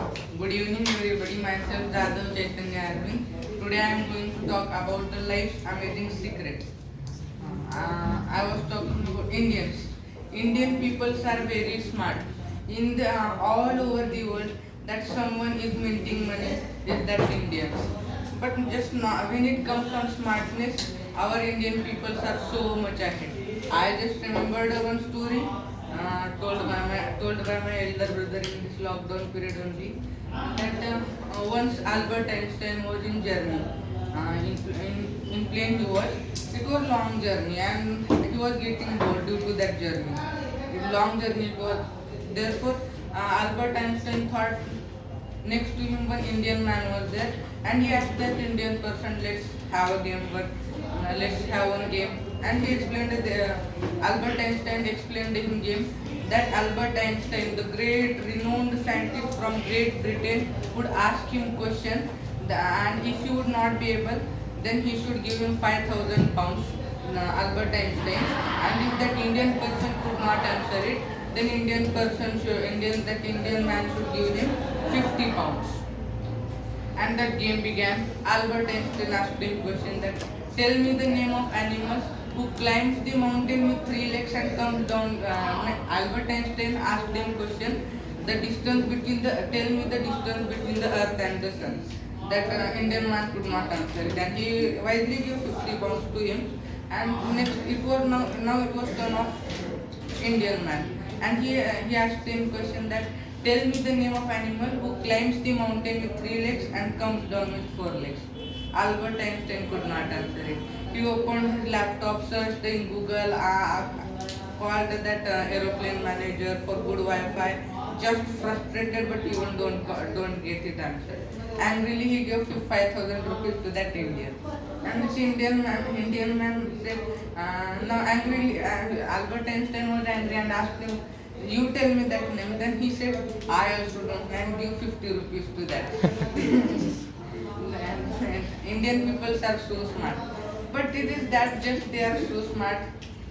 Good evening, everybody. Myself Jadhav Chaitanya Jadhav. Today I am going to talk about the life's amazing secret. I was talking about Indians. Indian peoples are very smart. In the all over the world, that someone is minting money is that Indians. But just not, when it comes on smartness, our Indian peoples are so much ahead. I just remembered one story told by my elder brother in this lockdown period only that once Albert Einstein was in Germany. In plane he was. It was long journey and he was getting bored due to that journey. It long journey it was. Therefore, Albert Einstein thought next to him one Indian man was there and he asked that Indian person, let's have a game, but let's have one game. And he explained Albert Einstein explained in game that Albert Einstein, the great renowned scientist from Great Britain, would ask him question, and if he would not be able, then he should give him 5,000 pounds, Albert Einstein. And if that Indian person could not answer it, then Indian man should give him 50 pounds. And that game began. Albert Einstein asked him question that tell me the name of animals who climbs the mountain with three legs and comes down. Albert Einstein asked him question the distance between the tell me the distance between the earth and the sun. That Indian man could not answer it and he wisely gave 50 pounds to him. And next it was now it was turn of Indian man and he asked him question that tell me the name of animal who climbs the mountain with three legs and comes down with four legs. Albert Einstein could not answer it. He opened his laptop, searched in Google, called that aeroplane manager for good Wi-Fi. Just frustrated, but even don't get it answered. Angrily, he gave 5,000 rupees to that Indian. And this Indian man said, now angrily, Albert Einstein was angry and asked him, you tell me that name. Then he said, I also don't, and give 50 rupees to that. Indian people are so smart. But it is that just they are so smart.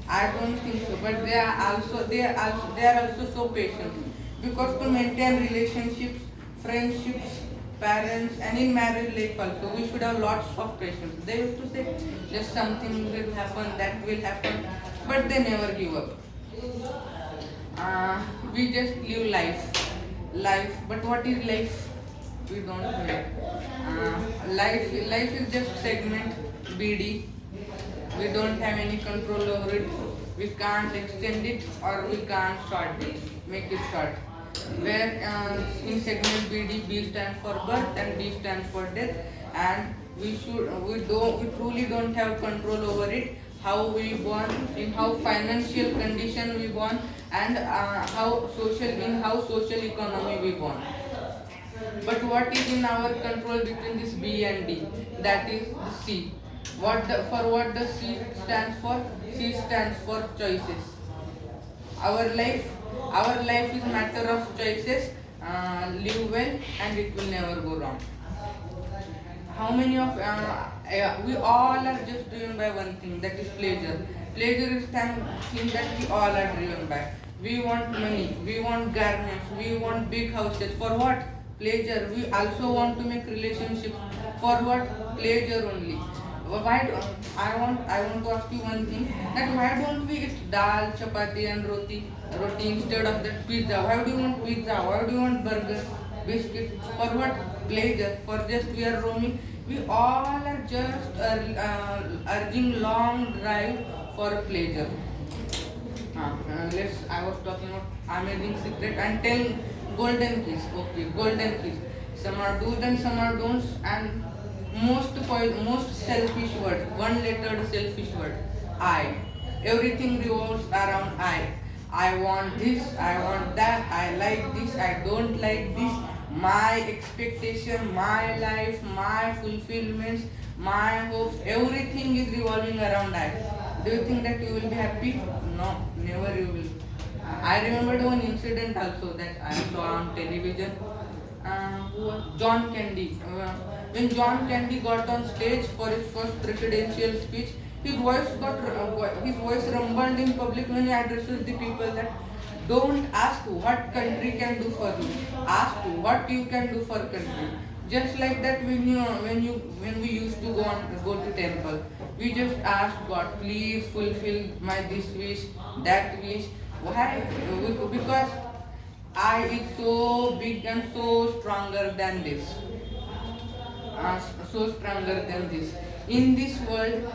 I don't think so. But they are also so patient. Because to maintain relationships, friendships, parents, and in marriage life also, we should have lots of patience. They used to say, just something will happen, that will happen, but they never give up. We just live life. But what is life? We don't know. Life is just segment BD. We don't have any control over it. We can't extend it or we can't short it, make it short. Where in segment BD, B stands for birth and D stands for death, and we truly don't have control over it. How we born, in how financial condition we born, and how social economy we born. But what is in our control between this B and D? That is the C. What the C stands for? C stands for choices. Our life is matter of choices. Live well, and it will never go wrong. How many of we all are just driven by one thing, that is pleasure. Pleasure is something that we all are driven by. We want money, we want garments, we want big houses. For what? Pleasure. We also want to make relationships. For what? Pleasure only. I want to ask you one thing, that why don't we eat dal, chapati and roti instead of that pizza? Why do you want pizza? Why do you want burger, biscuit? For what? Pleasure. For just we are roaming. We all are just urging long drive for pleasure. I was talking about amazing secret and tell golden keys. Okay, golden keys. Some are do's and some are don'ts, and most selfish word, one-lettered selfish word. I. Everything revolves around I. I want this. I want that. I like this. I don't like this. My expectation, my life, my fulfillments, my hopes, everything is revolving around I. Do you think that you will be happy? No, never you will. I remembered one incident also that I saw on television. John Candy. When John Candy got on stage for his first presidential speech, his voice rumbled in public when he addresses the people that Don't ask what country can do for you. Ask what you can do for country. Just like that, when we used to go to temple, we just ask God, please fulfill my this wish, that wish. Why? Because I is so big and so stronger than this, so stronger than this. In this world,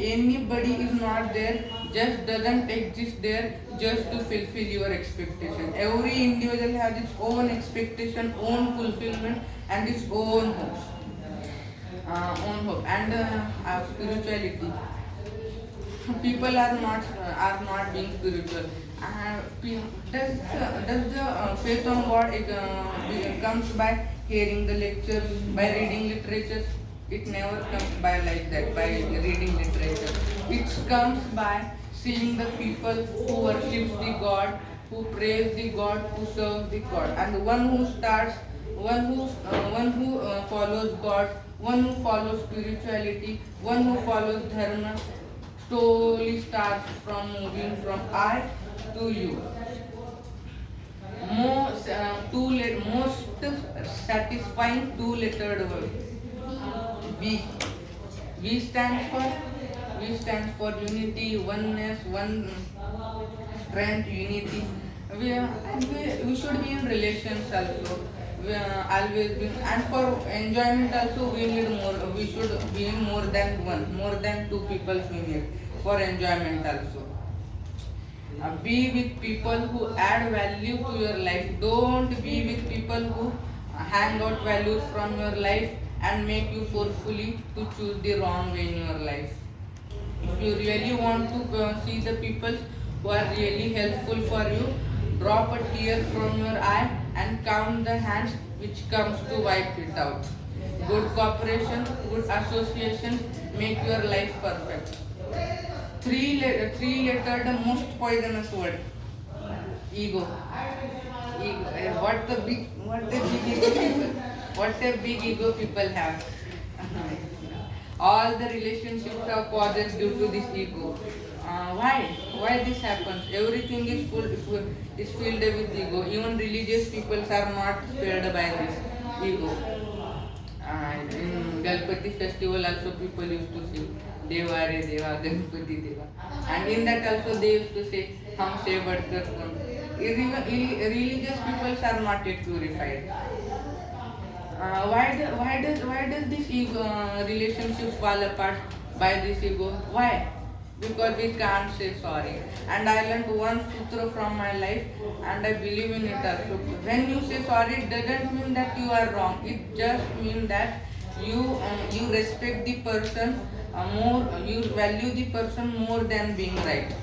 anybody is not there, just doesn't exist there just to fulfill your expectation. Every individual has its own expectation, own fulfillment, and its own hope and spirituality. People are not being spiritual. Does the faith on God comes by hearing the lectures, by reading literatures? It never comes by like that, by reading literature. It comes by seeing the people who worships the God, who praise the God, who serve the God, and one who follows God, one who follows spirituality, one who follows dharma, slowly starts from moving from I to you. Most satisfying two-lettered word. V. V stands for unity, oneness, one strength, unity. We should be in relations also. We always be, and for enjoyment also we need more. We should be in more than one, more than two people we need for enjoyment also. Be with people who add value to your life. Don't be with people who hang out values from your life and make you forcefully to choose the wrong way in your life. If you really want to see the people who are really helpful for you, drop a tear from your eye and count the hands which comes to wipe it out. Good cooperation, good association make your life perfect. Three-lettered most poisonous word. Ego. Ego. What a big ego people have. All the relationships are caused due to this ego. Why this happens? Everything is filled with ego. Even religious people are not spared by this ego. In Galpati festival also people used to sing Deva Re Deva Ganpati Deva, and in that also they used to say Hum se badkar kaun. Religious people are not yet purified. Why does this ego relationship fall apart by this ego? Why? Because we can't say sorry. And I learned one sutra from my life, and I believe in it also. When you say sorry, it doesn't mean that you are wrong. It just means that you respect the person more. You value the person more than being right.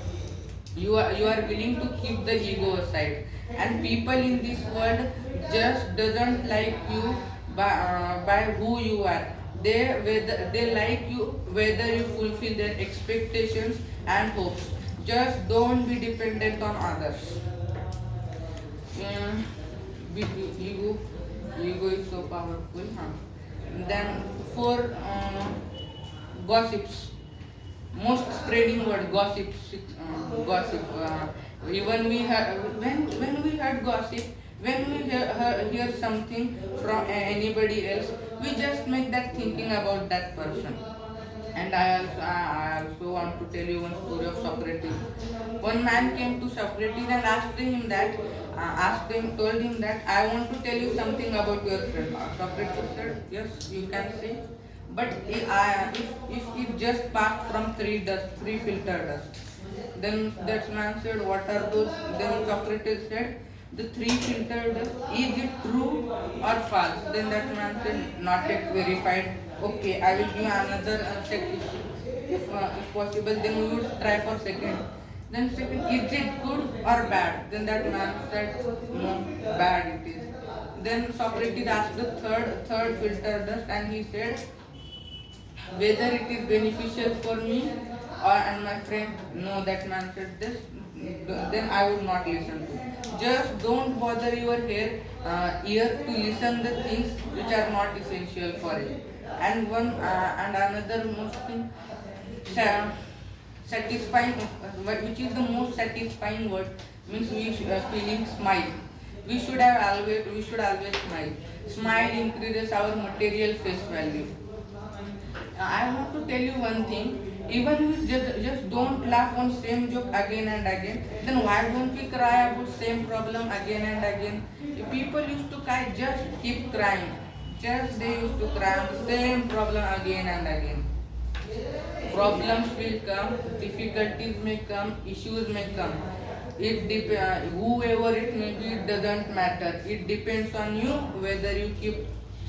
You are willing to keep the ego aside. And people in this world just doesn't like you by who you are. They like you whether you fulfill their expectations and hopes. Just don't be dependent on others. Yeah, ego, ego is so powerful. Huh? Then for gossips, most spreading word, gossip. Even we have when we heard gossip, when we hear something from anybody else, we just make that thinking about that person. And I also want to tell you one story of Socrates. One man came to Socrates and told him that I want to tell you something about your friend. Socrates said, yes, you can say, but if it just passed from three filter dust. Then that man said, what are those? Then Socrates said, the three filter dust, is it true or false? Then that man said, not yet verified. Okay, I will give another check if possible. Then we would try for second. Then second, is it good or bad? Then that man said, no, bad it is. Then Socrates asked the third filter dust, and he said, whether it is beneficial for me or and my friend. No, that man said this. Then I would not listen to. Just don't bother your ear to listen the things which are not essential for you. And another most thing, satisfying, which is the most satisfying word, means feeling smile. We should always smile. Smile increases our material face value. I want to tell you one thing. Even we just don't laugh on same joke again and again, then why don't we cry about same problem again and again? If people used to cry, just keep crying. Just they used to cry on the same problem again and again. Problems will come, difficulties may come, issues may come. Whoever it may be, it doesn't matter. It depends on you whether you keep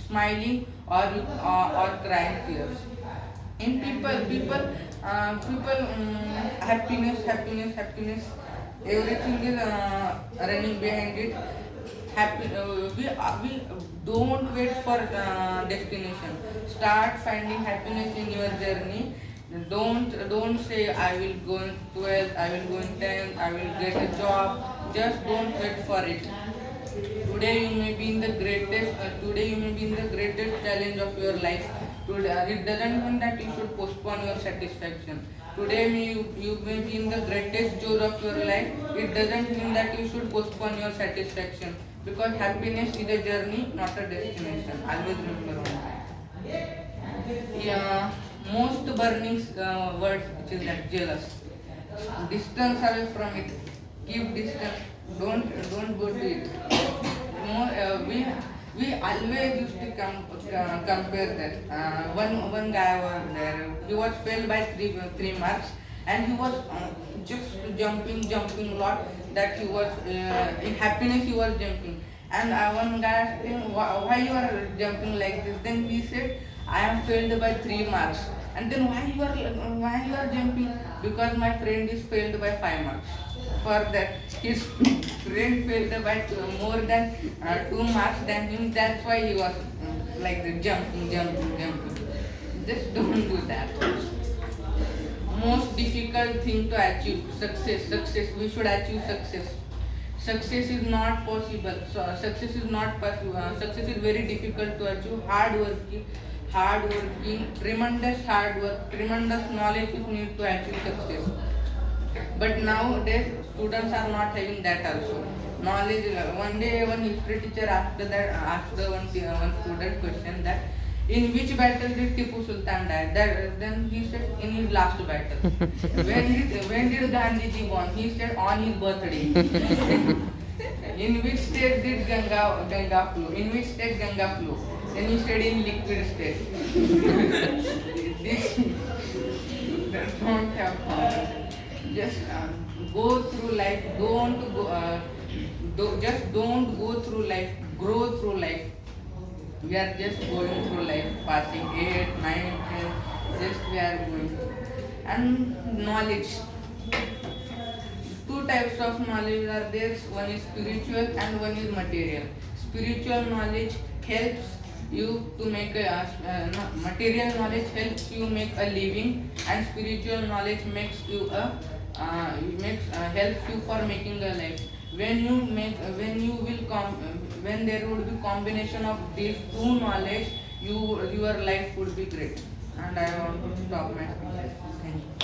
smiling or crying tears. In happiness. Everything is running behind it. We don't wait for destination. Start finding happiness in your journey. Don't say I will go in 12th, I will go in 10th, I will get a job. Just don't wait for it. Today you may be in the greatest challenge of your life. Today, it doesn't mean that you should postpone your satisfaction. Today you may be in the greatest joy of your life. It doesn't mean that you should postpone your satisfaction, because happiness is a journey, not a destination. Always remember one thing. Yeah, most burning word, which is like jealous. Distance away from it. Keep distance. Don't go to it. We always used to compare that. One guy was there. He was failed by three marks, and he was just jumping lot. That he was in happiness. He was jumping, and one guy asked him, why you are jumping like this? Then he said, I am failed by 3 marks. And then why you are jumping? Because my friend is failed by 5 marks. For that, his friend failed by more than 2 marks than him. That's why he was like the jumping. Just don't do that. Most difficult thing to achieve, success. We should achieve success. Success is not possible. So success is not possible. Success is very difficult to achieve. Hard working, tremendous hard work, tremendous knowledge is needed to achieve success. But nowadays students are not having that also. Knowledge. One day one history teacher asked one student question that in which battle did Tipu Sultan die? Then he said in his last battle. when did Gandhiji born? He said on his birthday. In which state did Ganga flow? In which state Ganga flow? Then he said in liquid state. This don't have power. Just go through life. Just don't go through life. Grow through life. We are just going through life, passing 8, 9, 10. Just we are going. And knowledge. Two types of knowledge are there. One is spiritual and one is material. Spiritual knowledge helps you to make material knowledge helps you make a living, and spiritual knowledge makes you helps you for making a life. When there would be combination of these two knowledge, your life would be great. And I want to stop my speech. Thank you.